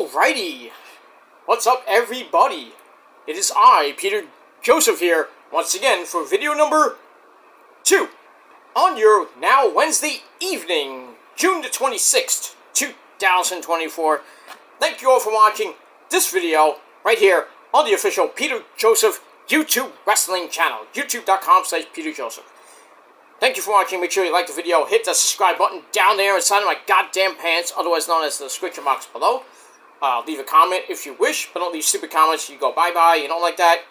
Alrighty, what's up everybody? It is I, Peter Joseph here, once again for video number 2 on your now Wednesday evening, June the 26th, 2024. Thank you all for watching this video right here on the official Peter Joseph YouTube wrestling channel, youtube.com/Peter Joseph. Thank you for watching. Make sure you like the video, hit the subscribe button down there inside of my goddamn pants, otherwise known as the description box below. Leave a comment if you wish, but don't leave stupid comments. You go bye-bye, you don't like that,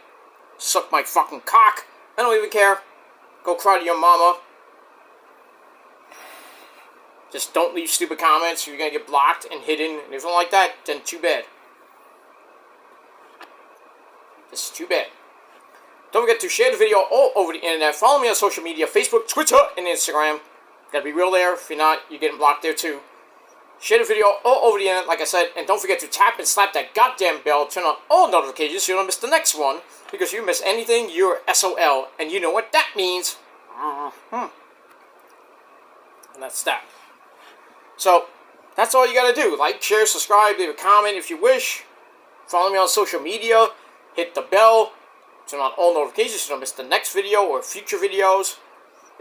suck my fucking cock. I don't even care. Go cry to your mama. Just don't leave stupid comments, you're gonna get blocked and hidden, and if you don't like that, then too bad. Just too bad. Don't forget to share the video all over the internet. Follow me on social media, Facebook, Twitter, and Instagram. Gotta be real there. If you're not, you're getting blocked there too. Share the video all over the internet, like I said. And don't forget to tap and slap that goddamn bell. Turn on all notifications so you don't miss the next one. Because if you miss anything, you're SOL. And you know what that means. And that's that. So, that's all you gotta do. Like, share, subscribe, leave a comment if you wish. Follow me on social media. Hit the bell. Turn on all notifications so you don't miss the next video or future videos.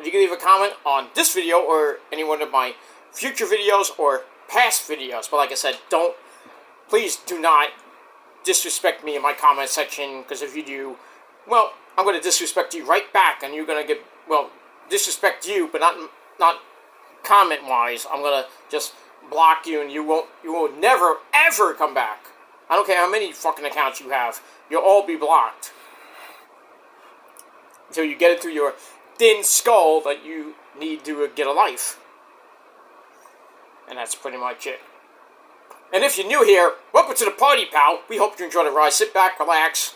If you can leave a comment on this video or any one of my future videos or past videos. But like I said, please do not disrespect me in my comment section, because if you do, well, I'm going to disrespect you right back, and you're going to get, well, disrespect you, but not comment-wise. I'm going to just block you, and you will never, ever come back. I don't care how many fucking accounts you have. You'll all be blocked. Until you get it through your thin skull that you need to get a life. And that's pretty much it. And if you're new here, welcome to the party, pal. We hope you enjoy the ride. Sit back, relax.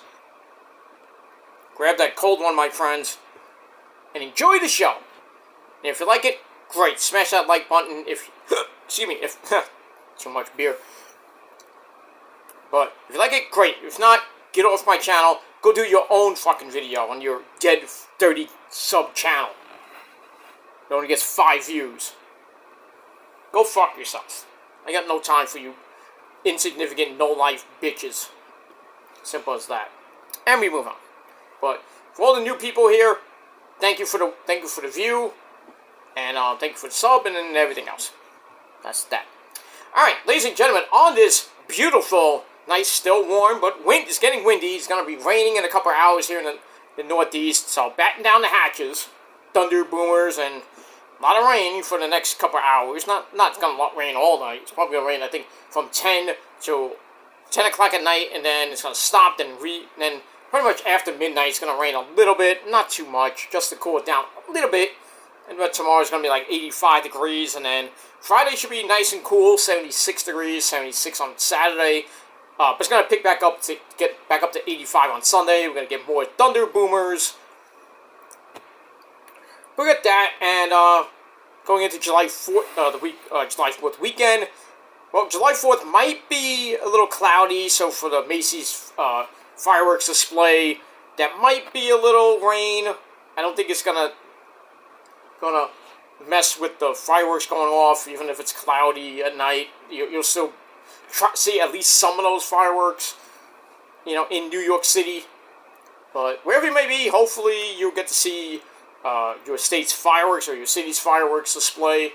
Grab that cold one, my friends. And enjoy the show. And if you like it, great. Smash that like button if... excuse me, if... too much beer. But if you like it, great. If not, get off my channel. Go do your own fucking video on your dead, dirty sub-channel. It only gets 5 views. Go fuck yourself. I got no time for you insignificant, no-life bitches. Simple as that. And we move on. But for all the new people here, thank you for the view, and thank you for the sub and everything else. That's that. All right, ladies and gentlemen, on this beautiful, nice, still warm, but it's getting windy. It's going to be raining in a couple of hours here in the Northeast, so batten down the hatches. Thunder, boomers, and a lot of rain for the next couple of hours. Not going to rain all night. It's probably going to rain, I think, from 10 to 10 o'clock at night, and then it's going to stop, then pretty much after midnight, it's going to rain a little bit, not too much, just to cool it down a little bit. And but tomorrow's going to be like 85 degrees, and then Friday should be nice and cool, 76 degrees, 76 on Saturday. But it's going to pick back up to get back up to 85 on Sunday. We're going to get more thunder boomers. Look at that, and going into July 4th, July 4th weekend. Well, July 4th might be a little cloudy, so for the Macy's fireworks display, that might be a little rain. I don't think it's gonna mess with the fireworks going off, even if it's cloudy at night. You'll still see at least some of those fireworks, in New York City. But wherever you may be, hopefully you'll get to see your state's fireworks or your city's fireworks display.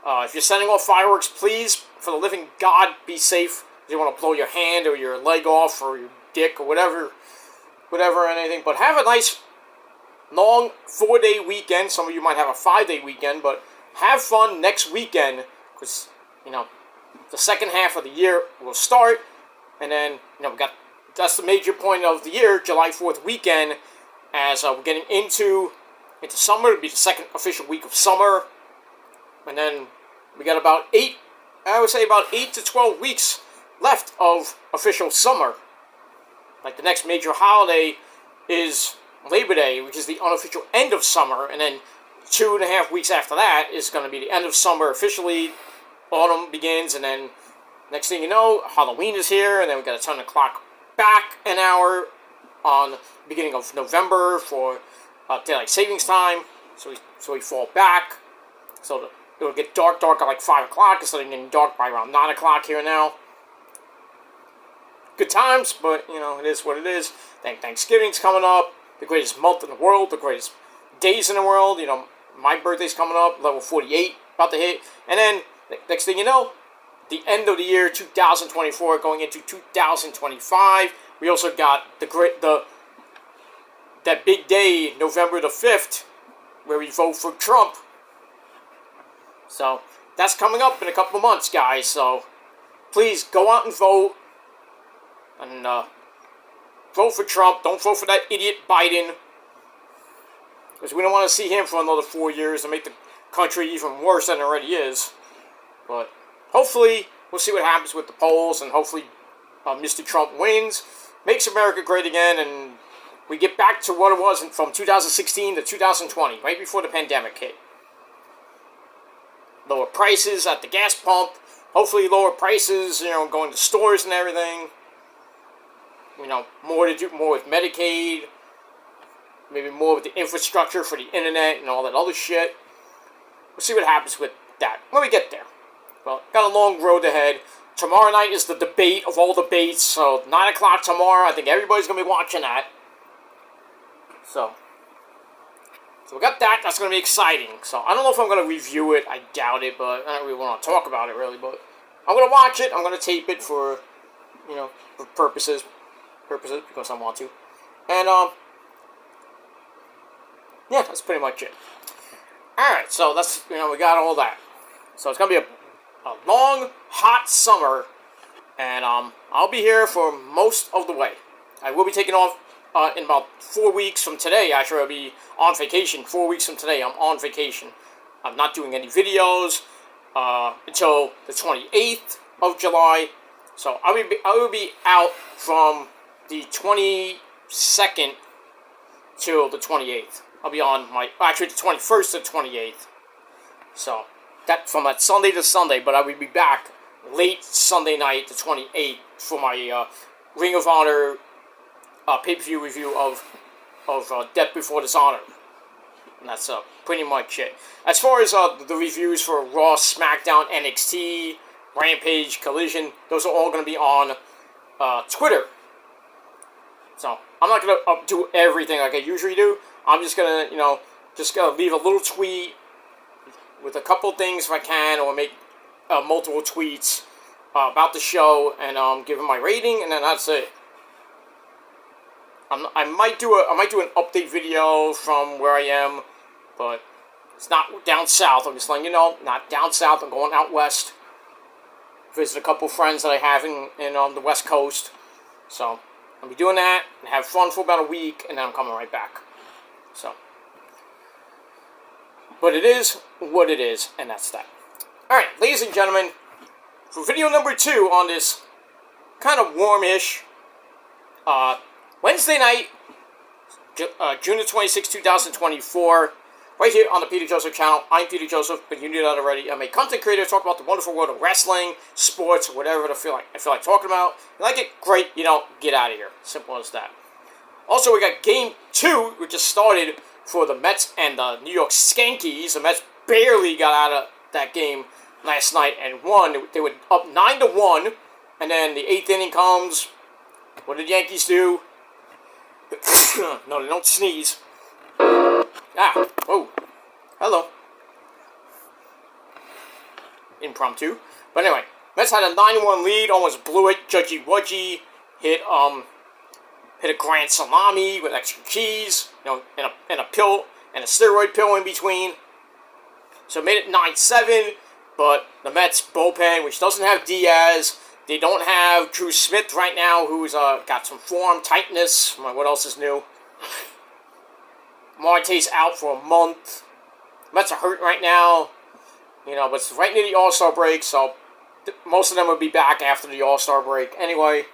If you're setting off fireworks, please, for the living God, be safe. If you want to blow your hand or your leg off or your dick or whatever, anything. But have a nice, long 4-day weekend. Some of you might have a 5-day weekend, but have fun next weekend, because, the second half of the year will start, and then, that's the major point of the year, July 4th weekend, as we're getting into summer. It'll be the second official week of summer, and then we got about 8 to 12 weeks left of official summer. Like, the next major holiday is Labor Day, which is the unofficial end of summer, and then 2.5 weeks after that is going to be the end of summer officially. Autumn begins, and then next thing you know, Halloween is here, and then we got to turn the clock back an hour on the beginning of November for daylight savings time, so we fall back. So it'll get dark at like 5 o'clock, instead of getting dark by around 9 o'clock here now. good times, but, it is what it is. Thanksgiving's coming up, the greatest month in the world, the greatest days in the world. My birthday's coming up, level 48, about to hit. And then, next thing you know, the end of the year, 2024, going into 2025. We also got that big day, November the 5th, where we vote for Trump. So, that's coming up in a couple of months, guys. So, please go out and vote. And vote for Trump. Don't vote for that idiot Biden. Because we don't want to see him for another 4 years and make the country even worse than it already is. But hopefully, we'll see what happens with the polls. And hopefully, Mr. Trump wins. Makes America great again. And we get back to what it was from 2016 to 2020. Right before the pandemic hit. Lower prices at the gas pump. Hopefully lower prices, going to stores and everything. More to do, more with Medicaid. Maybe more with the infrastructure for the internet and all that other shit. We'll see what happens with that when we get there. Well, got a long road ahead. Tomorrow night is the debate of all debates. So, 9 o'clock tomorrow. I think everybody's going to be watching that. So we got that. That's going to be exciting. So, I don't know if I'm going to review it. I doubt it, but I don't really want to talk about it, really. But I'm going to watch it. I'm going to tape it for, for purposes, because I want to. And, yeah, that's pretty much it. Alright, so that's, we got all that. So it's going to be a long, hot summer. And, I'll be here for most of the way. I will be taking off, in about 4 weeks from today. Actually, I'll be on vacation. 4 weeks from today, I'm on vacation. I'm not doing any videos, until the 28th of July. So I will be out from the 22nd till the 28th. I'll be on actually the 21st to 28th. So, that from that Sunday to Sunday, but I will be back late Sunday night, the 28th, for my Ring of Honor pay-per-view review of Death Before Dishonor. And that's pretty much it. As far as the reviews for Raw, SmackDown, NXT, Rampage, Collision, those are all going to be on Twitter. So, I'm not going to do everything like I usually do. I'm just going to, leave a little tweet with a couple things if I can, or make multiple tweets about the show, and give them my rating, and then that's it. I might do an update video from where I am, but it's not down south. I'm just letting you know, not down south. I'm going out west. Visit a couple friends that I have in the West Coast. So, I'll be doing that, and have fun for about a week, and then I'm coming right back. So, but it is what it is, and that's that. Alright, ladies and gentlemen, for video number 2 on this kind of warmish Wednesday night, June the 26th, 2024, right here on the Peter Joseph channel. I'm Peter Joseph, but you knew that already. I'm a content creator, talk about the wonderful world of wrestling, sports, whatever I feel like talking about. If you like it, great. You don't, get out of here. Simple as that. Also, we got Game 2, which just started for the Mets and the New York Skankies. The Mets barely got out of that game last night and won. They were up 9-1, and then the 8th inning comes. What did the Yankees do? No, they don't sneeze. Oh, hello. Impromptu. But anyway, Mets had a 9-1 lead, almost blew it. Judgy Wudgy hit a grand salami with extra cheese, and a pill, and a steroid pill in between. So it made it 9-7, but the Mets bullpen, which doesn't have Diaz, they don't have Drew Smith right now, who's got some form tightness. What else is new? Marte's out for a month. Mets are hurt right now, but it's right near the All-Star break, so most of them will be back after the All-Star break anyway.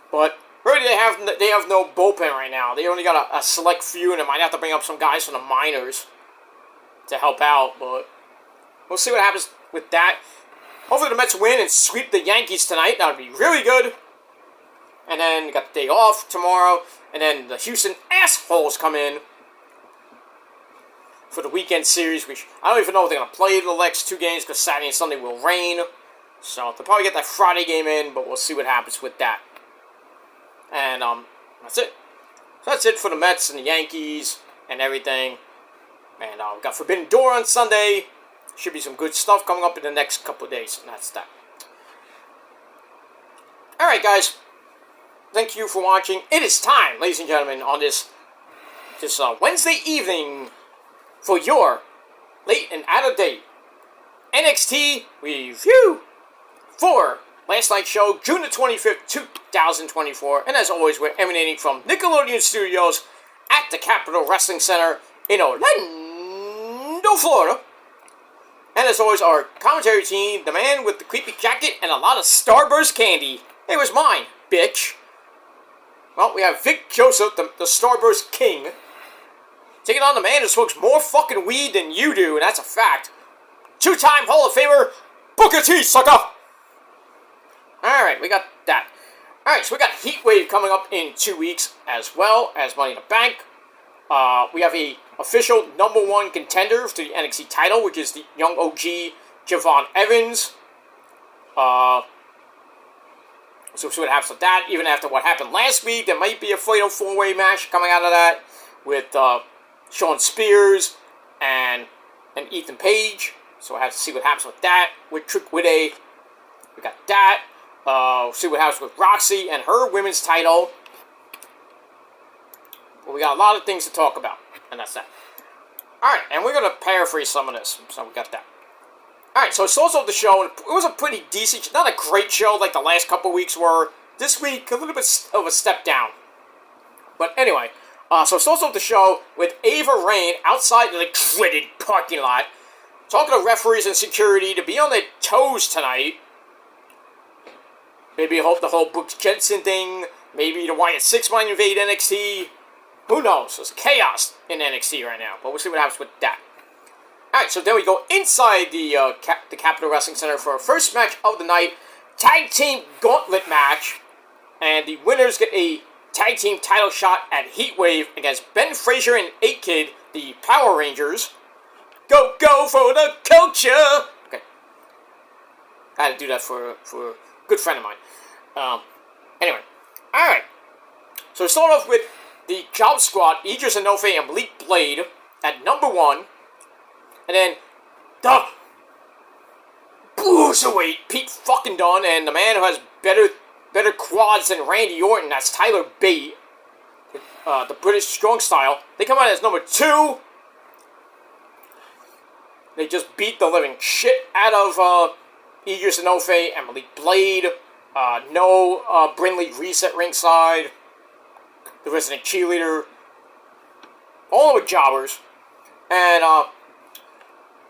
But really, they have no bullpen right now. They only got a select few, and they might have to bring up some guys from the minors to help out, but we'll see what happens with that. Hopefully the Mets win and sweep the Yankees tonight. That would be really good. And then you got the day off tomorrow, and then the Houston assholes come in for the weekend series, which I don't even know if they're going to play the next 2 games, because Saturday and Sunday will rain. So they'll probably get that Friday game in, but we'll see what happens with that. And that's it. So that's it for the Mets and the Yankees and everything. And we got Forbidden Door on Sunday. Should be some good stuff coming up in the next couple of days. And that's that. Alright, guys. Thank you for watching. It is time, ladies and gentlemen, on this Wednesday evening for your late and out-of-date NXT review for last night's show, June the 25th, 2024. And as always, we're emanating from Nickelodeon Studios at the Capitol Wrestling Center in Orlando, Florida. And as always, our commentary team, the man with the creepy jacket and a lot of Starburst candy. It was mine, bitch. Well, we have Vic Joseph, the Starburst King, taking on the man who smokes more fucking weed than you do, and that's a fact. Two-time Hall of Famer, Booker T, sucker! Alright, we got that. Alright, so we got Heatwave coming up in 2 weeks, as well as Money in the Bank. We have a official #1 contender for the NXT title, which is the young OG, Javon Evans. So we'll see what happens with that. Even after what happened last week, there might be a fatal 4-way match coming out of that with Shawn Spears and Ethan Page. So we'll have to see what happens with that. With Trick Williams, we got that. See what happens with Roxy and her women's title. Well, we got a lot of things to talk about, and that's that. Alright, and we're going to paraphrase some of this, so we got that. Alright, so it starts off the show, and it was a pretty decent, not a great show like the last couple weeks were. This week, a little bit of a step down. But anyway, so it starts off the show with Ava Raine outside the dreaded parking lot, talking to referees and security to be on their toes tonight. Maybe hope the whole Brooks Jensen thing, maybe the Wyatt Six might invade NXT. Who knows? There's chaos in NXT right now, but we'll see what happens with that. Alright, so then we go inside the Capitol Wrestling Center for our first match of the night, Tag Team Gauntlet match, and the winners get a Tag Team title shot at Heatwave against Ben Frazier and 8-Kid, the Power Rangers. Go for the culture! Okay. I had to do that for a good friend of mine. Anyway. Alright. So we start off with the Job Squad, Idris Enofe and Malik Blade at #1. And then the Bruiserweight, Pete fucking Dunne, and the man who has better quads than Randy Orton, that's Tyler Bate, the British Strong Style. They come out as #2. They just beat the living shit out of Idris Enofe and Malik Blade. No Brindley Reese at ringside. The resident cheerleader. All with jobbers. And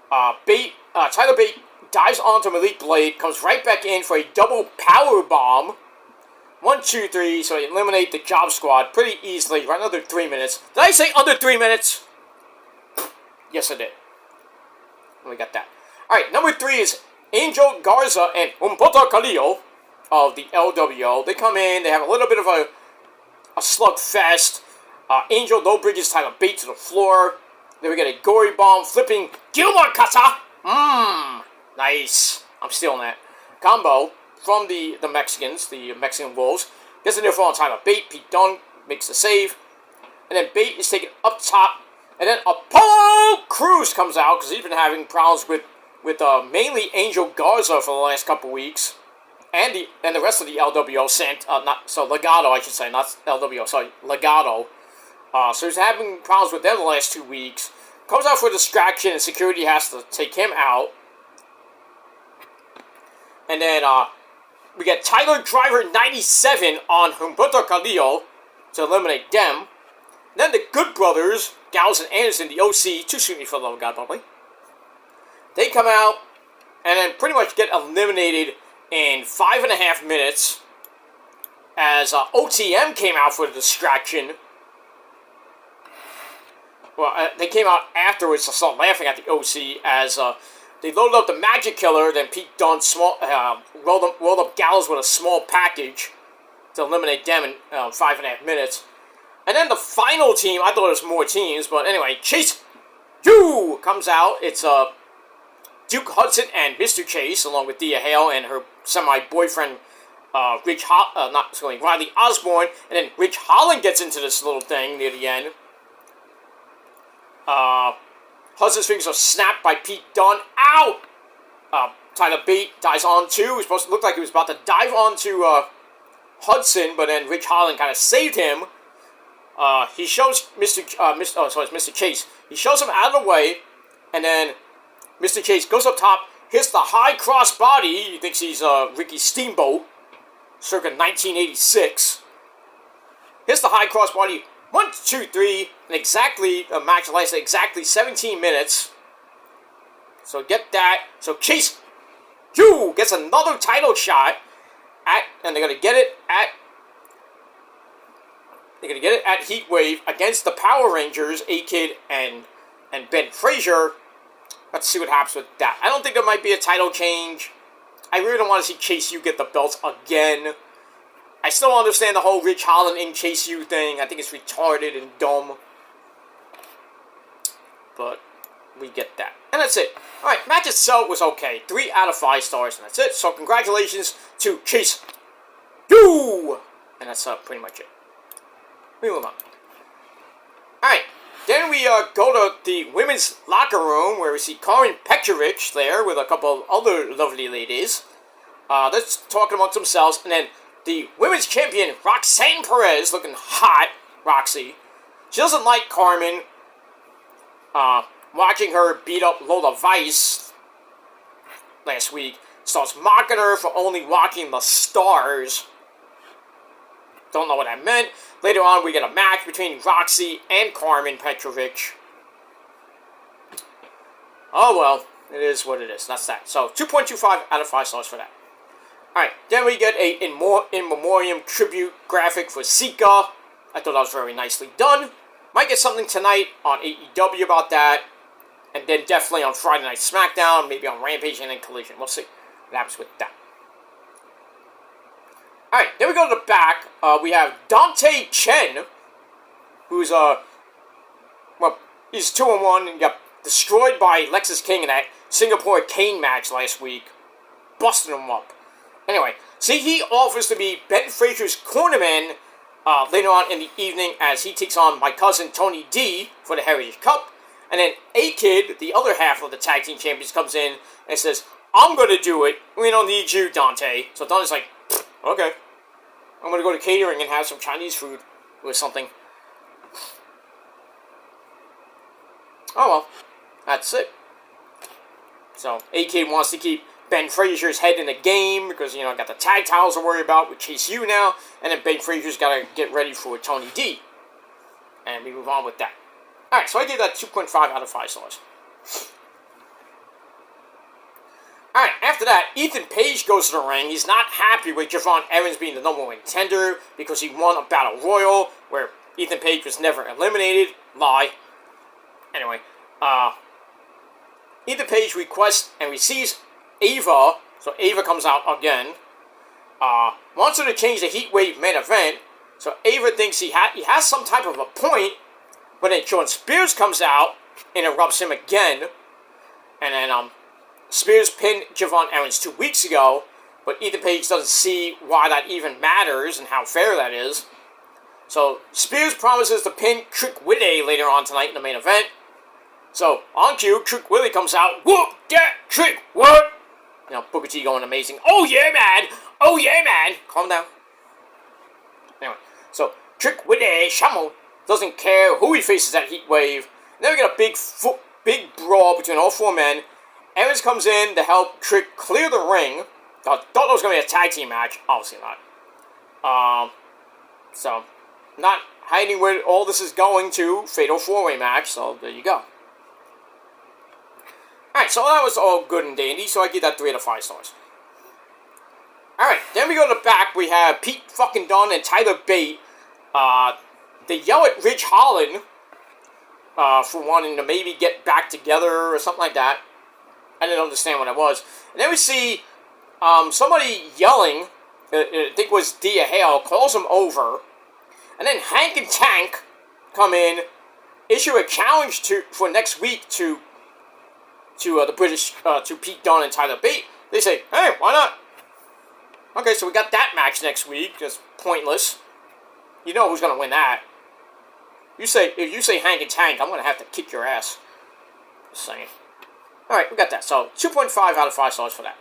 Tyler Bate dives onto Malik Blade, comes right back in for a double power bomb. 1, 2, 3, so they eliminate the Job Squad pretty easily, right under 3 minutes. Did I say under 3 minutes? Yes, I did. And we got that. Alright, #3 is Angel Garza and Humberto Carrillo of the LWO. They come in, they have a little bit of a slugfest. Angel no bridges Tyler Bate to the floor. Then we get a gory bomb flipping Gilmore Casa. Nice. I'm stealing that. Combo from the Mexicans, the Mexican Wolves. Gets in there for Tyler Bate. Pete Dunne makes the save. And then Bate is taken up top. And then Apollo Crews comes out because he's been having problems with mainly Angel Garza for the last couple weeks. And the rest of the LWO Legado, I should say, not LWO, sorry, Legado. So he's having problems with them the last 2 weeks. Comes out for a distraction, and security has to take him out. And then we get Tyler Driver 97 on Humberto Carrillo to eliminate them. Then the Good Brothers, Gallows and Anderson, the OC, too soon for the love of God, probably. They come out and then pretty much get eliminated in 5.5 minutes as OTM came out for the distraction. Well, they came out afterwards to start laughing at the OC as they loaded up the Magic Killer. Then Pete Dunne rolled up Gallows with a small package to eliminate them in 5.5 minutes. And then the final team, I thought it was more teams, but anyway, Chase U comes out. It's Duke Hudson and Mr. Chase, along with Thea Hale and her semi-boyfriend, Riley Osborne, and then Ridge Holland gets into this little thing near the end. Hudson's fingers are snapped by Pete Dunne. Ow! Tyler Bate dives on too. He was supposed to look like he was about to dive onto Hudson, but then Ridge Holland kind of saved him. He shows Mr. Chase. He shows him out of the way, and then Mr. Chase goes up top, hits the high cross body. He thinks he's Ricky Steamboat, circa 1986. Hits the high cross body. 1, 2, 3, and exactly, a match lasted exactly 17 minutes. So get that. So Chase U gets another title shot and they're gonna get it at Heatwave against the Power Rangers, A-Kid and Ben Frazier. Let's see what happens with that. I don't think there might be a title change. I really don't want to see Chase U get the belts again. I still don't understand the whole Ridge Holland in Chase U thing. I think it's retarded and dumb. But we get that. And that's it. Alright, match itself was okay. 3 out of 5 stars, and that's it. So congratulations to Chase U! And that's pretty much it. We move on. Alright, then we go to the women's locker room where we see Karen Petrovich there with a couple of other lovely ladies. They're talking amongst themselves, and then the women's champion, Roxanne Perez, looking hot, Roxy. She doesn't like Carmen. Watching her beat up Lola Vice last week. Starts mocking her for only walking the stars. Don't know what that meant. Later on, we get a match between Roxy and Carmen Petrovich. Oh well, it is what it is. That's that. So, 2.25 out of 5 stars for that. Alright, then we get a in memoriam tribute graphic for Sika. I thought that was very nicely done. Might get something tonight on AEW about that. And then definitely on Friday Night SmackDown, maybe on Rampage and then Collision. We'll see what happens with that. Alright, then we go to the back. We have Dante Chen, who's, he's 2-1 and got destroyed by Lexis King in that Singapore Kane match last week. Busting him up. Anyway, see, he offers to be Ben Frazier's cornerman later on in the evening as he takes on my cousin Tony D for the Heritage Cup. And then A-Kid, the other half of the Tag Team Champions, comes in and says, I'm going to do it. We don't need you, Dante. So Dante's like, okay. I'm going to go to catering and have some Chinese food or something. Oh well, that's it. So A-Kid wants to keep Ben Frazier's head in the game because, got the tag titles to worry about with Chase U now. And then Ben Frazier's got to get ready for Tony D. And we move on with that. Alright, so I gave that 2.5 out of 5 stars. Alright, after that, Ethan Page goes to the ring. He's not happy with Javon Evans being the #1 contender because he won a Battle Royal where Ethan Page was never eliminated. Lie. Anyway, Ethan Page requests and receives Ava. So Ava comes out again. Wants her to change the Heatwave main event. So Ava thinks he has some type of a point. But then Sean Spears comes out, interrupts him again. And then Spears pinned Javon Evans 2 weeks ago. But Ethan Page doesn't see why that even matters and how fair that is. So Spears promises to pin Trick Willie later on tonight in the main event. So on cue, Trick Willie comes out. Whoop that Trick, what? Booker T going amazing. Oh yeah, man. Oh yeah, man. Calm down. Anyway, so Trick Willie Shamo doesn't care who he faces at Heatwave. And then we get a big brawl between all 4 men. Evans comes in to help Trick clear the ring. I thought it was going to be a tag team match. Obviously not. So, not hiding where all this is going to. Fatal 4-way match. So, there you go. Alright, so that was all good and dandy. So, I give that 3 out of 5 stars. Alright, then we go to the back. We have Pete fucking Dunne and Tyler Bate. They yell at Ridge Holland for wanting to maybe get back together or something like that. I didn't understand what it was. And then we see somebody yelling, I think it was Dia Hale, calls him over. And then Hank and Tank come in, issue a challenge for next week to the British, to Pete Dunne and Tyler Bate. They say, hey, why not? Okay, so we got that match next week. Just pointless. You know who's gonna win that. If you say Hank and Tank, I'm gonna have to kick your ass. Just saying. Alright, we got that. So 2.5 out of 5 stars for that.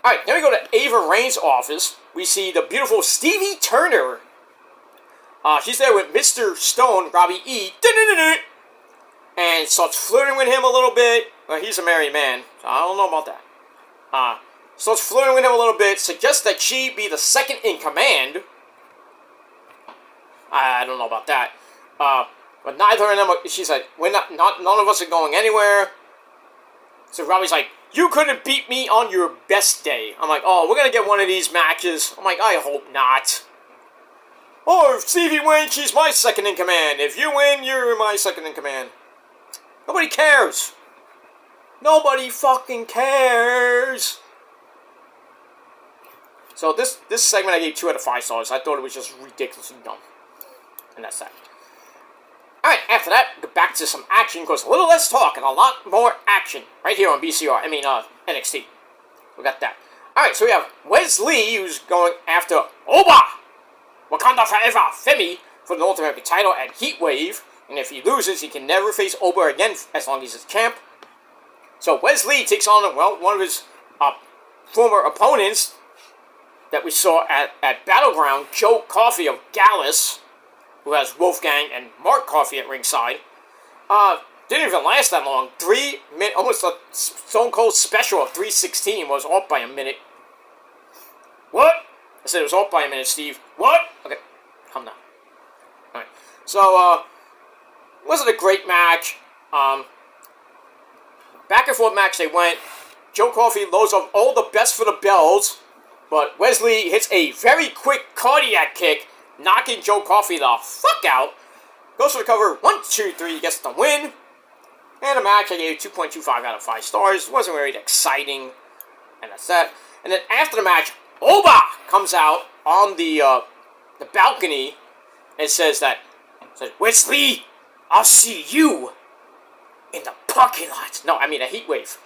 Alright, then we go to Ava Rain's office. We see the beautiful Stevie Turner. She's there with Mr. Stone, Robbie E. And starts flirting with him a little bit. Well, he's a married man, so I don't know about that. Starts flirting with him a little bit. Suggests that she be the second in command. I don't know about that. But neither of them, she's like, none of us are going anywhere. So Robbie's like, you couldn't beat me on your best day. I'm like, oh, we're going to get one of these matches. I'm like, I hope not. Oh, if Stevie wins, she's my second in command. If you win, you're my second in command. Nobody cares. Nobody fucking cares. So this segment I gave 2 out of 5 stars. I thought it was just ridiculously dumb. And that's that. Alright, after that, get back to some action, because a little less talk and a lot more action. Right here on NXT. We got that. Alright, so we have Wes Lee, who's going after Oba! Wakanda Forever, Femi, for the North American title at Heatwave. And if he loses, he can never face Oba again as long as he's champ. So Wes Lee takes on, well, one of his former opponents that we saw at Battleground, Joe Coffey of Gallus, who has Wolfgang and Mark Coffey at ringside. Didn't even last that long. 3 minutes, almost a Stone Cold special of 3:16 was off by a minute. What? I said it was off by a minute, Steve. What? Okay, calm down. Alright, so, wasn't a great match. Back and forth match they went. Joe Coffey loads up all the best for the bells, but Wes Lee hits a very quick cardiac kick, knocking Joe Coffey the fuck out. Goes for the cover, 1, 2, 3, gets the win. And the match I gave 2.25 out of 5 stars. It wasn't very exciting. And that's that. And then after the match, Oba comes out on the balcony and says, Wes Lee, I'll see you in the parking lot. No, I mean a heat wave.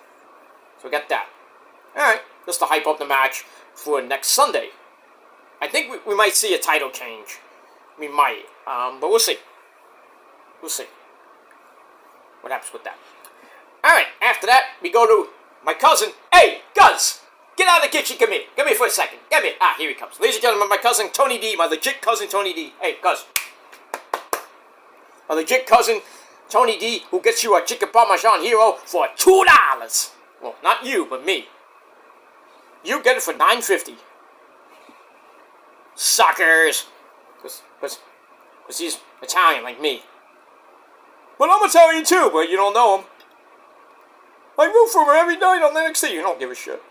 So we got that. Alright, just to hype up the match for next Sunday. I think we might see a title change. We might. But we'll see. We'll see what happens with that. Alright, after that, we go to my cousin. Hey, Guz! Get out of the kitchen, come here. Come here for a second. Come here. Ah, here he comes. Ladies and gentlemen, my cousin Tony D, my legit cousin Tony D. Hey, Guz. My legit cousin Tony D, who gets you a chicken parmesan hero for $2. Well, not you, but me. You get it for $9.50. Suckers. Because he's Italian like me. But I'm Italian too, but you don't know him. I root for him every night on NXT. You don't give a shit.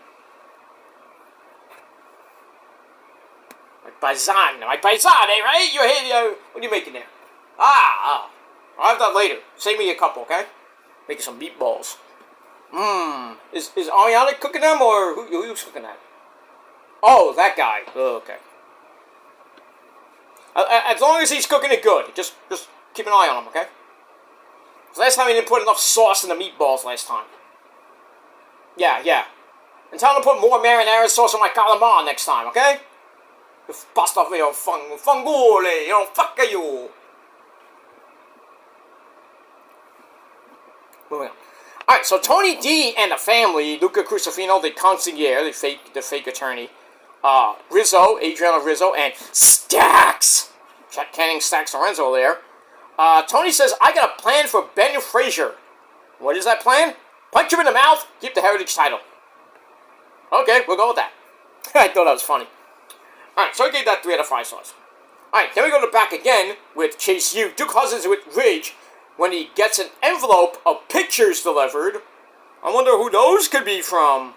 My paisane, right? You're here, what are you making there? I'll have that later. Save me a couple, okay? Making some meatballs. Is Ariana cooking them, or who's cooking that? Oh, that guy. Oh, okay. As long as he's cooking it good, just keep an eye on him, okay? Last time he didn't put enough sauce in the meatballs last time. Yeah. And tell him to put more marinara sauce on my calamari next time, okay? Pasta feo fangule, fuck you. Moving on. Alright, so Tony D and the family, Luca Crucifino, the consigliere, the fake attorney, Rizzo, Adriano Rizzo, and Stacks, Channing Stacks Lorenzo there. Tony says, I got a plan for Ben Frazier. What is that plan? Punch him in the mouth, keep the Heritage title. Okay, we'll go with that. I thought that was funny. Alright, so I gave that 3 out of 5 stars. Alright, then we go to back again with Chase U. Duke Cousins with Ridge when he gets an envelope of pictures delivered. I wonder who those could be from.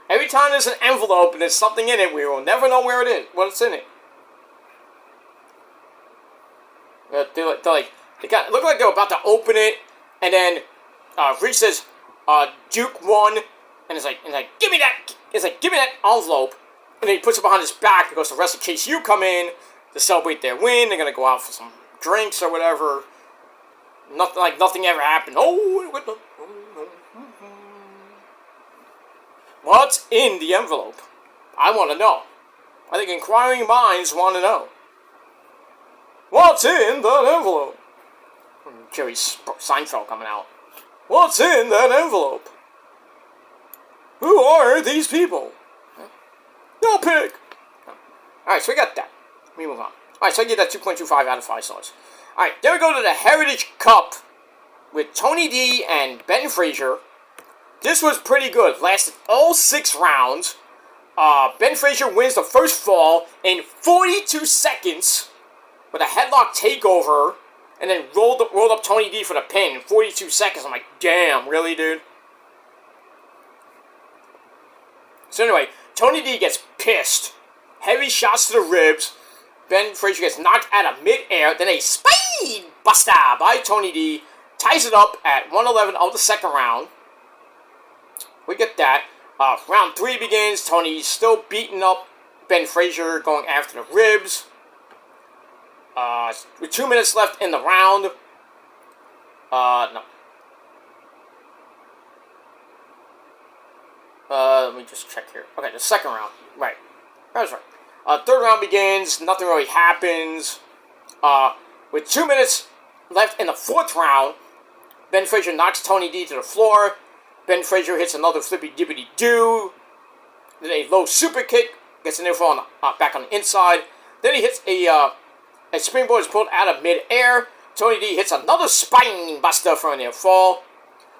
Every time there's an envelope and there's something in it, we will never know where it is, what's in it. They look like they're about to open it, and then Ridge says, Duke won, and it's like, give me that. It's like, give me that envelope, and then he puts it behind his back because the rest of Chase U come in to celebrate their win. They're gonna go out for some drinks or whatever. Nothing ever happened. What's in the envelope? I want to know. I think inquiring minds want to know. What's in that envelope? Jerry Seinfeld coming out. What's in that envelope? Who are these people? No pig. Alright, so we got that. Let me move on. Alright, so I give that 2.25 out of 5 stars. Alright, then we go to the Heritage Cup with Tony D and Ben Frazier. This was pretty good. Lasted all 6 rounds. Ben Frazier wins the first fall in 42 seconds with a headlock takeover, and then rolled up Tony D for the pin in 42 seconds. I'm like, damn, really, dude? So anyway, Tony D gets pissed. Heavy shots to the ribs. Ben Frazier gets knocked out of mid-air. Then a spine buster by Tony D ties it up at 111 of the second round. We get that. Round 3 begins. Tony still beating up Ben Frazier, going after the ribs. With 2 minutes left in the round. No. Let me just check here. Okay, the second round. Right. That was right. Third round begins. Nothing really happens. With 2 minutes left in the fourth round, Ben Frazier knocks Tony D to the floor. Ben Frazier hits another flippy-dippity-doo. Then a low super kick. Gets in there for back on the inside. Then he hits a springboard is pulled out of mid-air. Tony D hits another spine buster for a near fall.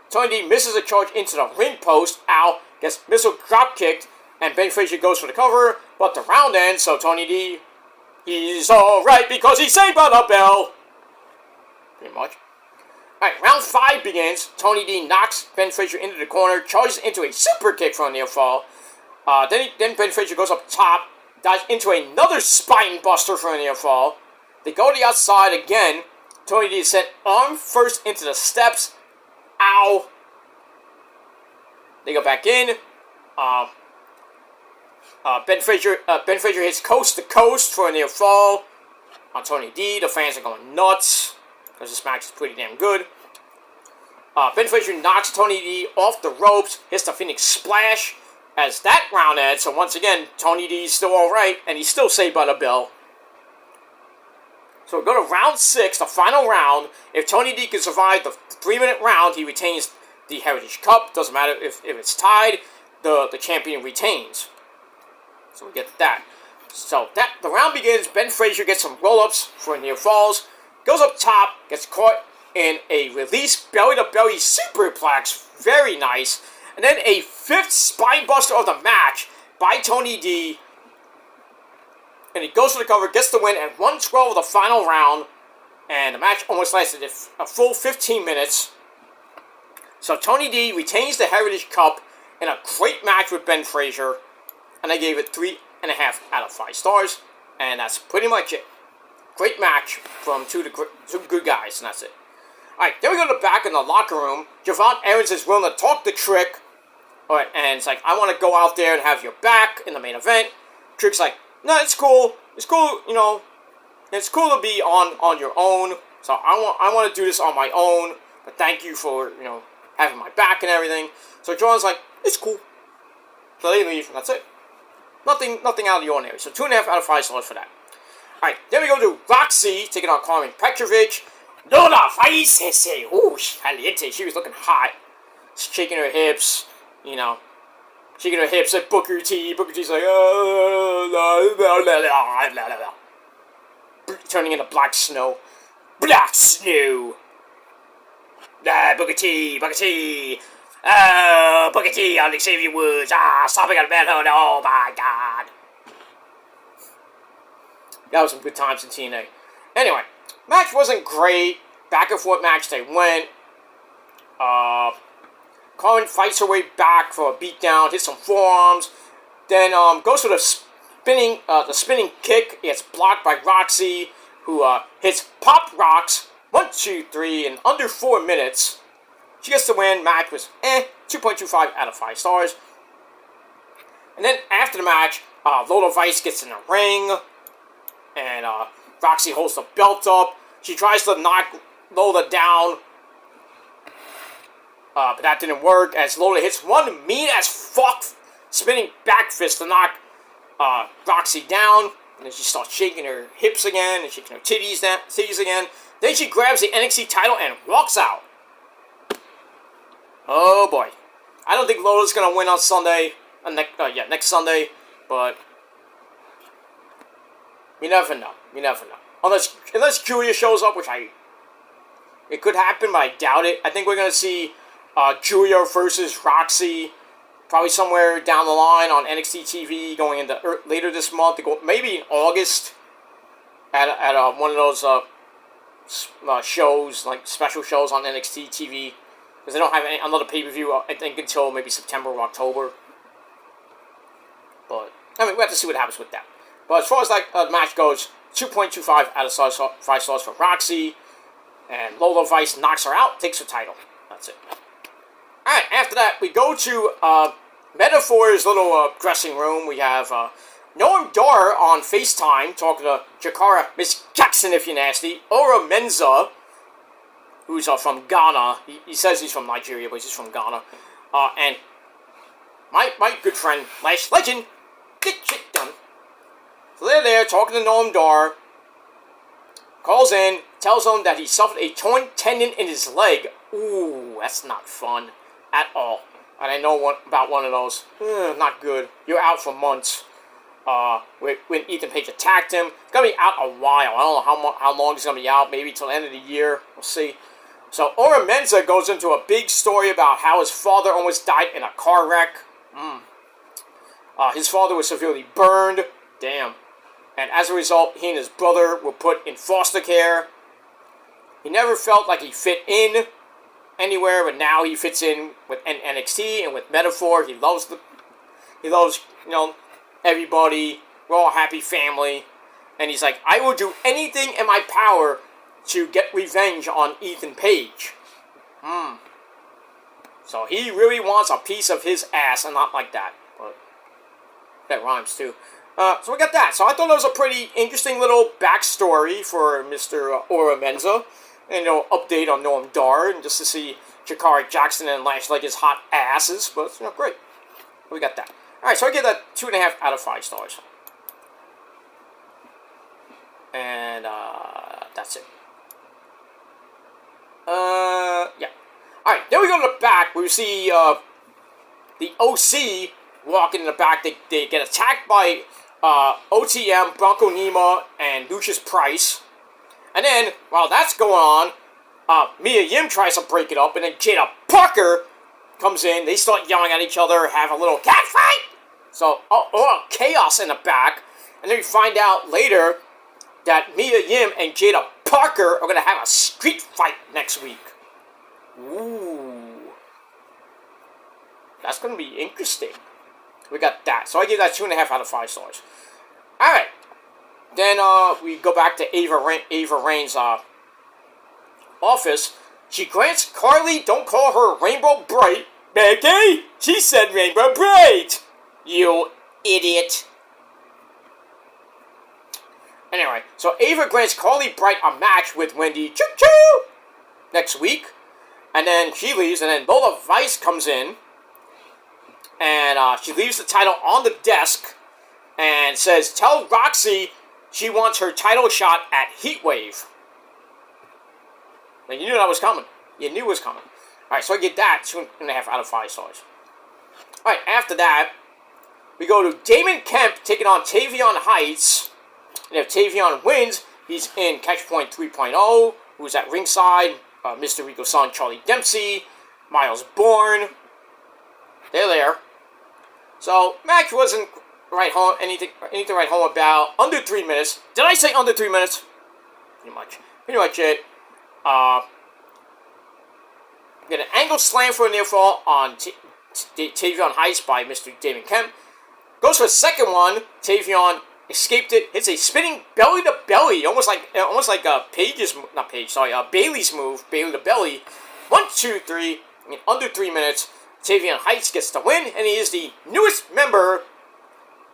Tony D misses a charge into the ring post. Ow. Gets missile drop kicked. And Ben Frazier goes for the cover. But the round ends, so Tony D, he's alright because he saved by the bell. Pretty much. Alright, round 5 begins. Tony D knocks Ben Frazier into the corner. Charges into a super kick for a near fall. Then Ben Frazier goes up top. Dives into another spine buster for a near fall. They go to the outside again. Tony D is sent arm first into the steps. Ow. They go back in. Ben Frazier hits coast to coast for a near fall on Tony D. The fans are going nuts because this match is pretty damn good. Ben Frazier knocks Tony D off the ropes, hits the Phoenix Splash as that round ends. So once again, Tony D is still alright, and he's still saved by the bell. So we go to round 6, the final round. If Tony D can survive the 3-minute round, he retains the Heritage Cup. Doesn't matter if it's tied, the champion retains. So we get that. So the round begins. Ben Frazier gets some roll-ups for near falls. Goes up top, gets caught in a release belly-to-belly superplex. Very nice. And then a 5th spine buster of the match by Tony D. And he goes for the cover, gets the win at 1:12 of the final round. And the match almost lasted a full 15 minutes. So Tony D retains the Heritage Cup in a great match with Ben Frazier. And I gave it 3.5 out of 5 stars. And that's pretty much it. Great match from two good guys, and that's it. Alright, then we go to the back in the locker room. Javon Evans is willing to talk to Trick. Alright, and it's like, I want to go out there and have your back in the main event. Trick's like, no, it's cool. It's cool, you know. It's cool to be on your own. So I want to do this on my own. But thank you for, you know, having my back and everything. So John's like, it's cool. So they leave, and that's it. Nothing out of the ordinary. So 2.5 out of 5 stars for that. Alright, then we go to Roxy taking on Carmen Petrovic. Lola Faisese. Ooh, caliente. She was looking hot. Shaking her hips, you know. Shaking her hips at Booker T. Booker T's like, turning into black snow. Black snow. Booker T. Booker T. Booker T on Xavier Woods. Stopping at a manhunt. Oh my god. That was some good times in TNA. Anyway, match wasn't great. Back and forth match they went. Carmen fights her way back for a beatdown, hits some forearms, then goes for the spinning kick. It's blocked by Roxy, who hits Pop Rocks 1, 2, 3 in under 4 minutes. She gets the win. Match was 2.25 out of 5 stars. And then after the match, Lola Vice gets in the ring. And Roxy holds the belt up. She tries to knock Lola down. But that didn't work as Lola hits one mean as fuck spinning back fist to knock Roxy down. And then she starts shaking her hips again and shaking her titties again. Then she grabs the NXT title and walks out. Oh boy. I don't think Lola's going to win on Sunday. Next Sunday. But you never know. You never know. Unless Julia shows up, which it could happen, but I doubt it. I think we're going to see Julia versus Roxy probably somewhere down the line on NXT TV going into later this month. Maybe in August at one of those shows, like special shows on NXT TV. Because they don't have another pay-per-view, I think, until maybe September or October. But, I mean, we have to see what happens with that. But as far as that match goes, 2.25 out of 5 stars for Roxy. And Lola Vice knocks her out, takes her title. That's it. Alright, after that, we go to Metaphor's little dressing room. We have Noam Dar on FaceTime talking to Jakara, Miss Jackson if you're nasty. Ora Menza, who's from Ghana. He says he's from Nigeria, but he's from Ghana. And my good friend, Lash Legend, get shit done. So they're there talking to Noam Dar. Calls in, tells him that he suffered a torn tendon in his leg. Ooh, that's not fun at all. And I know about one of those. Not good. You're out for months. When Ethan Page attacked him. He's going to be out a while. I don't know how long he's going to be out. Maybe till the end of the year. We'll see. So Ora Menza goes into a big story about how his father almost died in a car wreck. His father was severely burned. Damn. And as a result, he and his brother were put in foster care. He never felt like he fit in anywhere, but now he fits in with NXT and with Metaphor. He loves everybody. We're all a happy family. And he's like, I will do anything in my power to get revenge on Ethan Page. So he really wants a piece of his ass, and not like that. But that rhymes too. So we got that. So I thought that was a pretty interesting little backstory for Mr. Ora Menza. And, update on Noam Dar, and just to see Jakara Jackson and Lash Legends hot asses. But, great. We got that. Alright, so I give that 2.5 out of 5 stars. And, that's it. Yeah. Alright, then we go to the back, where we see, the OC walking in the back. They get attacked by, OTM, Bronco Nima, and Lucius Price. And then, while that's going on, Mia Yim tries to break it up, and then Jada Parker comes in. They start yelling at each other, have a little cat fight. So, chaos in the back. And then we find out later that Mia Yim and Jada Parker are going to have a street fight next week. Ooh. That's going to be interesting. We got that. So I give that 2.5 out of 5 stars. Alright. Then we go back to Ava Rain's office. She grants Carly, don't call her Rainbow Bright. Becky, she said Rainbow Bright. You idiot. Anyway, so Ava grants Carly Bright a match with Wendy Choo Choo next week. And then she leaves, and then Lola Vice comes in. And she leaves the title on the desk and says, tell Roxy she wants her title shot at Heatwave. Now, you knew that was coming. You knew it was coming. Alright, so I get that 2.5 out of 5 stars. Alright, after that, we go to Damon Kemp taking on Tavion Heights. And if Tavion wins, he's in Catchpoint 3.0, who's at ringside. Mr. Rico's son, Charlie Dempsey, Miles Bourne. They're there. So, match wasn't anything to write home about. Under 3 minutes. Did I say under 3 minutes? Pretty much it. Get an angle slam for a near fall on Tavion Heights by Mr. Damon Kemp. Goes for a second one. Tavion escaped it. Hits a spinning belly to belly, almost like Bailey's move, belly to belly. 1, 2, 3. Under 3 minutes. Tavion Heights gets the win, and he is the newest member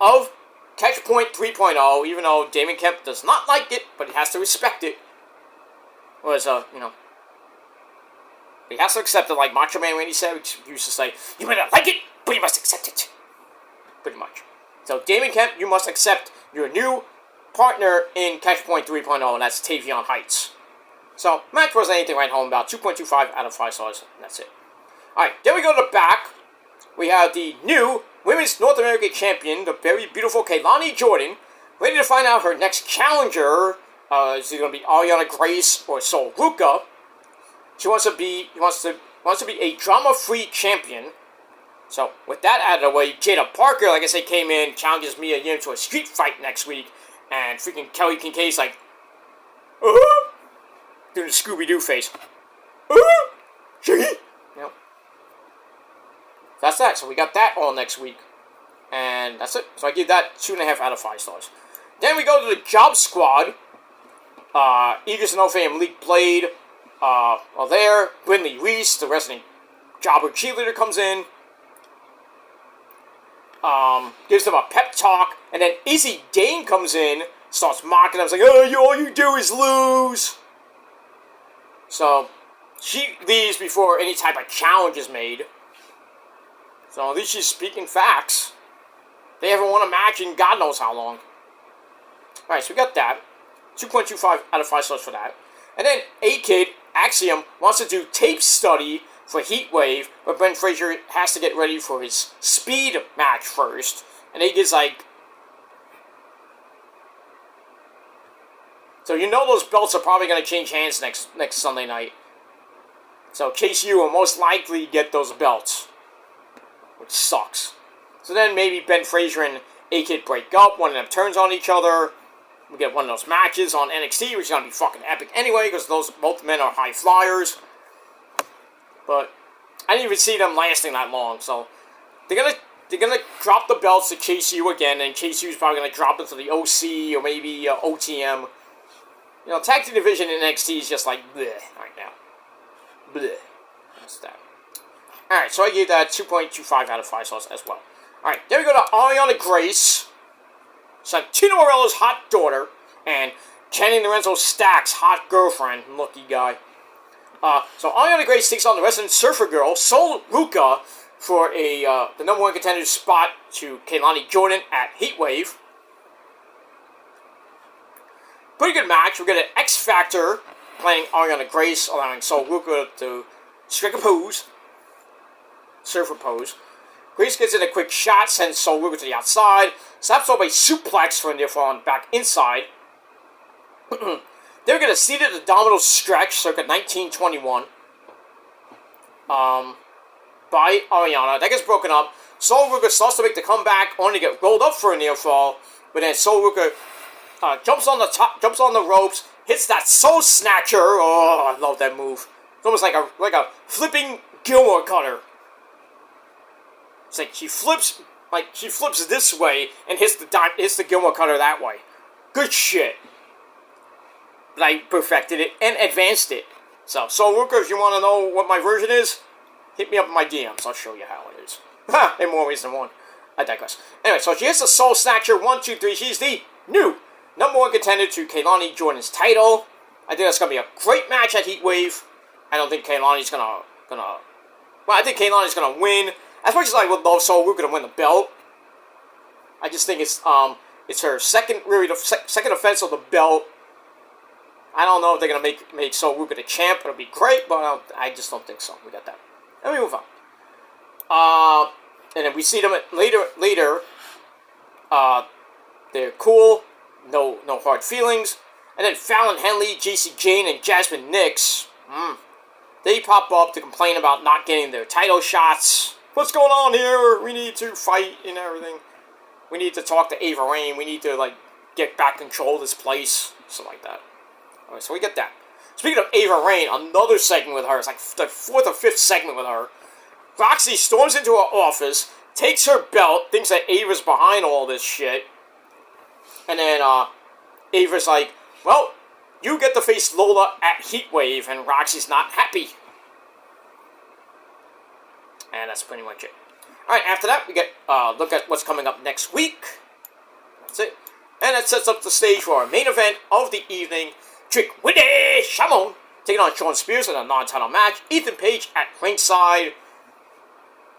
of Catchpoint 3.0, even though Damon Kemp does not like it, but he has to respect it. He has to accept it, like Macho Man Randy Savage used to say, you may not like it, but you must accept it. pretty much. So, Damon Kemp, you must accept your new partner in Catchpoint 3.0, and that's Tavion Heights. So, match wasn't anything right home about. 2.25 out of 5 stars, and that's it. Alright, then we go to the back. We have the new Women's North American Champion, the very beautiful Kaylani Jordan, ready to find out her next challenger. Is it going to be Ariana Grace or Sol Ruca? She wants to be a drama-free champion. So, with that out of the way, Jada Parker, like I said, came in, challenges Mia Yim to a street fight next week, and freaking Kelly Kincaid's like, doing the Scooby-Doo face. Shiggy! You know? That's that. So we got that all next week. And that's it. So I give that 2.5 out of 5 stars. Then we go to the Job Squad. Eagles No Fame Malik Blade are there. Brindley Reese, the wrestling jobber cheerleader, comes in. Gives them a pep talk. And then Izzy Dane comes in. Starts mocking them. It's like, oh, all you do is lose. So, she leaves before any type of challenge is made. So, at least she's speaking facts. They haven't won a match in God knows how long. Alright, so we got that. 2.25 out of 5 stars for that. And then A-Kid, Axiom, wants to do tape study for Heatwave, but Ben Frazier has to get ready for his speed match first. And A-Kid's like... So you know those belts are probably going to change hands next Sunday night. So Chase U will most likely get those belts. Which sucks. So then maybe Ben Frazier and A-Kid break up. One of them turns on each other. We get one of those matches on NXT, which is going to be fucking epic anyway, because both men are high flyers. But I didn't even see them lasting that long. So they're gonna drop the belts to Chase U again, and Chase U's probably going to drop them to the OC or maybe OTM. You know, tag team division in NXT is just like bleh right now. Bleh. That's that. Alright, so I gave that 2.25 out of 5 stars as well. Alright, then we go to Ariana Grace, Santino Morella's hot daughter, and Kenny Lorenzo Stack's hot girlfriend, lucky guy. So Ariana Grace takes on the wrestling surfer girl, Sol Ruca, for the #1 contender spot to Kaylani Jordan at Heatwave. Pretty good match. We get an X Factor playing Ariana Grace, allowing Sol Ruca to strike a pose. Surfer pose. Grace gets in a quick shot, sends Sol Ruca to the outside, slaps off a suplex for near falling back inside. Then we get a seated abdominal stretch, circa 1921, by Ariana. That gets broken up. Sol Ruca starts to make the comeback, only to get rolled up for a near fall, but then Sol Ruca jumps on the ropes, hits that Soul Snatcher. Oh, I love that move. It's almost like a flipping Gilmore Cutter. It's like she flips this way and hits the Gilmore Cutter that way. Good shit. But I perfected it and advanced it. So, Sol Ruca, if you want to know what my version is, hit me up in my DMs. I'll show you how it is. Ha! In more ways than one. I digress. Anyway, so she hits the Soul Snatcher. 1, 2, 3. She's the new #1 contender to Kaylani Jordan's title. I think that's going to be a great match at Heatwave. I don't think Kaylani's gonna... Well, I think Kaylani's going to win. As much as I would love Sol Ruca to win the belt, I just think it's her second offense of the belt. I don't know if they're going to make Sol Ruca the champ. It'll be great, but I just don't think so. We got that. Let me move on. And then we see them later. They're cool. No hard feelings. And then Fallon Henley, JC Jane, and Jasmine Nix. They pop up to complain about not getting their title shots. What's going on here? We need to fight and everything. We need to talk to Ava Raine. We need to, get back control of this place. Something like that. Alright, so we get that. Speaking of Ava Raine, another segment with her. It's like the 4th or 5th segment with her. Roxy storms into her office, takes her belt, thinks that Ava's behind all this shit. And then, Ava's like, well, you get to face Lola at Heatwave, and Roxy's not happy. And that's pretty much it. Alright, after that, we get look at what's coming up next week. That's it. And that sets up the stage for our main event of the evening. Trick Willie Shamon taking on Shawn Spears in a non-title match. Ethan Page at ringside.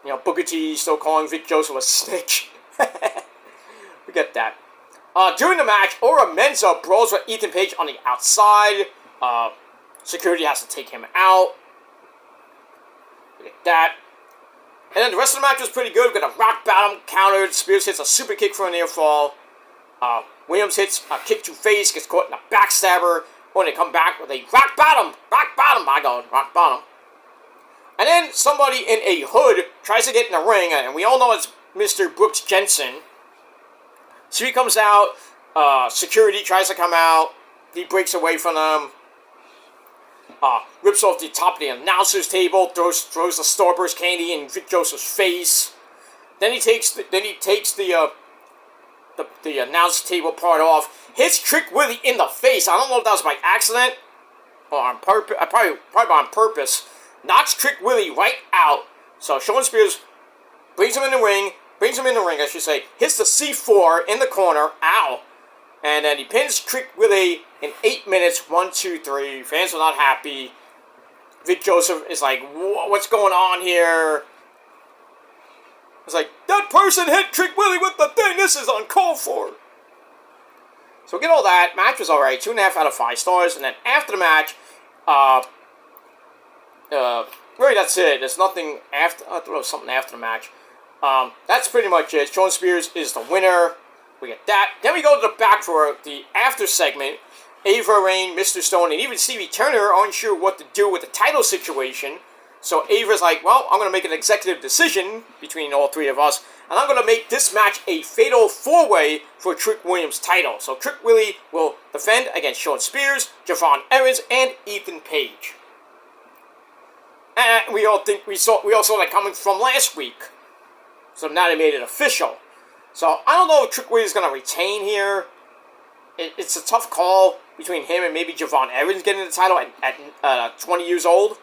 You know, Booker T still calling Vic Joseph a snitch. We get that. During the match, Ora Menza brawls with Ethan Page on the outside. Security has to take him out. We get that. And then the rest of the match was pretty good. We got a rock bottom counter. Spears hits a super kick for a near fall. Williams hits a kick to face, gets caught in a backstabber. When they come back with a rock bottom, my God, rock bottom. And then somebody in a hood tries to get in the ring, and we all know it's Mr. Brooks Jensen. So he comes out, security tries to come out, he breaks away from them, rips off the top of the announcer's table, throws the Starburst candy in Vic Joseph's face. Then he takes the announce table part off, hits Trick Willie in the face. I don't know if that was by accident or on purpose. Probably on purpose. Knocks Trick Willie right out. So Shawn Spears brings him in the ring, I should say. Hits the C4 in the corner. Ow. And then he pins Trick Willie in 8 minutes. 1, 2, 3. Fans are not happy. Vic Joseph is like, what's going on here? It's like, that person hit Trick Willie with the thing. This is uncalled for. So we get all that. Match was alright. 2.5 out of 5 stars. And then after the match, really that's it. There's nothing after. I thought there was something after the match. That's pretty much it. Shawn Spears is the winner. We get that. Then we go to the back for the after segment. Ava Raine, Mr. Stone, and even Stevie Turner aren't sure what to do with the title situation. So Ava's like, well, I'm going to make an executive decision between all three of us, and I'm going to make this match a fatal 4-way for Trick Williams' title. So Trick Willie will defend against Shawn Spears, Javon Evans, and Ethan Page. And we all saw that coming from last week. So now they made it official. So I don't know if Trick Willie is going to retain here. It's a tough call between him and maybe Javon Evans getting the title at 20 years old.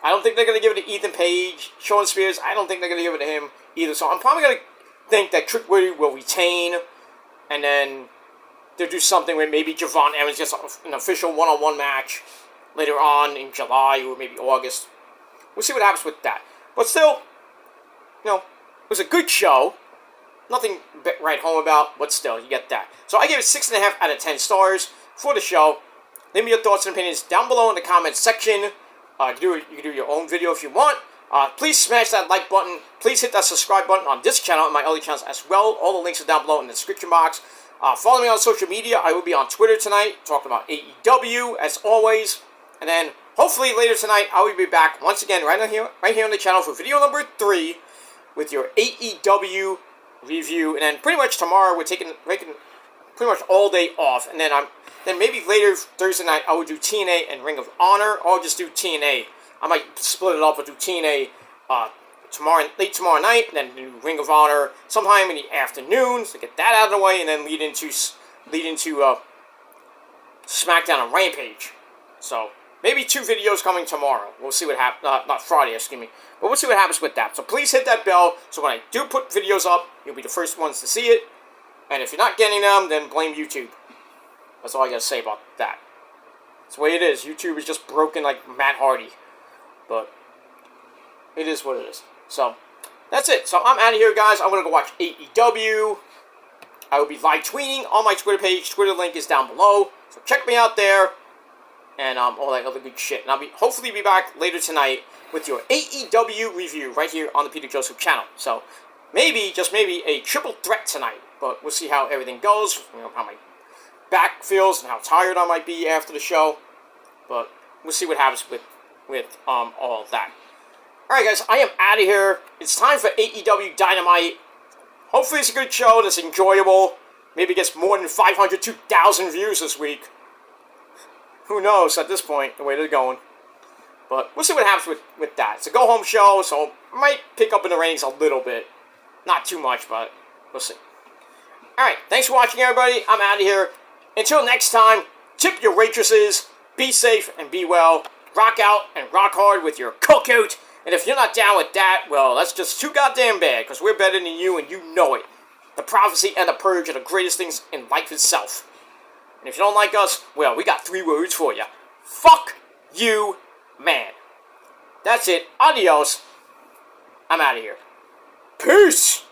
I don't think they're going to give it to Ethan Page. Shawn Spears, I don't think they're going to give it to him either. So I'm probably going to think that Trick Willie will retain. And then they'll do something where maybe Javon Evans gets an official one-on-one match later on in July or maybe August. We'll see what happens with that. But still, it was a good show. Nothing to write home about, but still, you get that. So I gave it 6.5 out of 10 stars for the show. Leave me your thoughts and opinions down below in the comments section. You can do your own video if you want. Please smash that like button. Please hit that subscribe button on this channel and my other channels as well. All the links are down below in the description box. Follow me on social media. I will be on Twitter tonight talking about AEW as always. And then hopefully later tonight I will be back once again right here on the channel for video number 3 with your AEW review. And then pretty much tomorrow we're taking pretty much all day off. And then maybe later Thursday night I will do TNA and Ring of Honor, or I'll just do TNA. I might split it up and do TNA late tomorrow night, and then do Ring of Honor sometime in the afternoon to get that out of the way, and then lead into SmackDown and Rampage. So maybe 2 videos coming tomorrow. We'll see what happens. Not Friday, excuse me. But we'll see what happens with that. So please hit that bell so when I do put videos up, you'll be the first ones to see it. And if you're not getting them, then blame YouTube. That's all I gotta say about that. That's the way it is. YouTube is just broken like Matt Hardy. But it is what it is. So that's it. So I'm out of here, guys. I'm gonna go watch AEW. I will be live tweeting on my Twitter page. Twitter link is down below. So check me out there. And all that other good shit. And I'll hopefully be back later tonight with your AEW review right here on the Peter Joseph channel. So maybe, just maybe, a triple threat tonight. But we'll see how everything goes. How my back feels and how tired I might be after the show. But we'll see what happens with all of that. Alright guys, I am out of here. It's time for AEW Dynamite. Hopefully it's a good show that's enjoyable. Maybe it gets more than 500, 2,000 views this week. Who knows at this point, the way they're going. But we'll see what happens with that. It's a go-home show, so I might pick up in the ratings a little bit. Not too much, but we'll see. Alright, thanks for watching everybody. I'm out of here. Until next time, tip your waitresses, be safe and be well, rock out and rock hard with your cookout. And if you're not down with that, well, that's just too goddamn bad, because we're better than you and you know it. The prophecy and the purge are the greatest things in life itself. And if you don't like us, well, we got 3 words for you. Fuck you, man. That's it. Adios. I'm out of here. Peace.